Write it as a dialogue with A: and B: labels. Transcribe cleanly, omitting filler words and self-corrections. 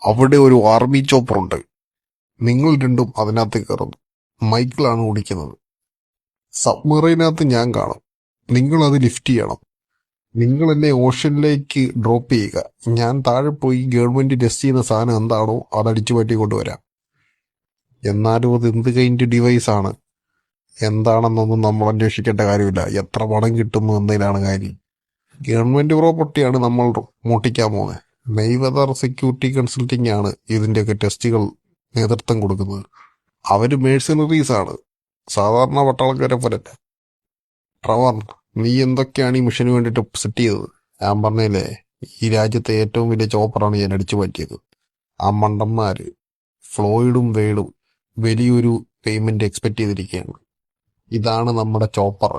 A: അവിടെ ഒരു ആർമി ചോപ്പറുണ്ട്. നിങ്ങൾ രണ്ടും അതിനകത്ത് കയറുന്നു. മൈക്കിളാണ് ഓടിക്കുന്നത്. സബ്മറൈനകത്ത് ഞാൻ കാണും. നിങ്ങൾ അത് ലിഫ്റ്റ് ചെയ്യണം. നിങ്ങൾ എന്നെ ഓഷനിലേക്ക് ഡ്രോപ്പ് ചെയ്യുക. ഞാൻ താഴെ പോയി ഗവൺമെന്റ് ടെസ്റ്റ് ചെയ്യുന്ന സാധനം എന്താണോ അതടിച്ചു മാറ്റി കൊണ്ടുവരാം. എന്നാലും അത് എന്ത് കൈൻഡ് ഡിവൈസ് ആണ്, എന്താണെന്നൊന്നും നമ്മൾ അന്വേഷിക്കേണ്ട കാര്യമില്ല. എത്ര പണം കിട്ടുന്നു എന്നതിലാണ് കാര്യം. ഗവൺമെന്റ് പ്രോപ്പർട്ടിയാണ് നമ്മൾ മോട്ടിക്കാൻ പോകുന്നത്. മെയ്വെതർ സെക്യൂരിറ്റി കൺസൾട്ടിംഗ് ആണ് ഇതിന്റെയൊക്കെ ടെസ്റ്റുകൾ നേതൃത്വം കൊടുക്കുന്നത്. അവര് മേഴ്സണറീസ് ആണ്, സാധാരണ പട്ടാളക്കാരെ പോലല്ല. ട്രവർ, നീ എന്തൊക്കെയാണ് ഈ മിഷന് വേണ്ടിയിട്ട് സെറ്റ് ചെയ്തത്? ഞാൻ പറഞ്ഞില്ലേ, ഈ രാജ്യത്തെ ഏറ്റവും വലിയ ചോപ്പറാണ് ഞാൻ അടിച്ചു മാറ്റിയത്. ആ മണ്ടന്മാര് ഫ്ലോയിഡും വെയ്ഡും വലിയൊരു പേയ്മെന്റ് എക്സ്പെക്ട് ചെയ്തിരിക്കുകയാണ്. ഇതാണ് നമ്മുടെ ചോപ്പർ.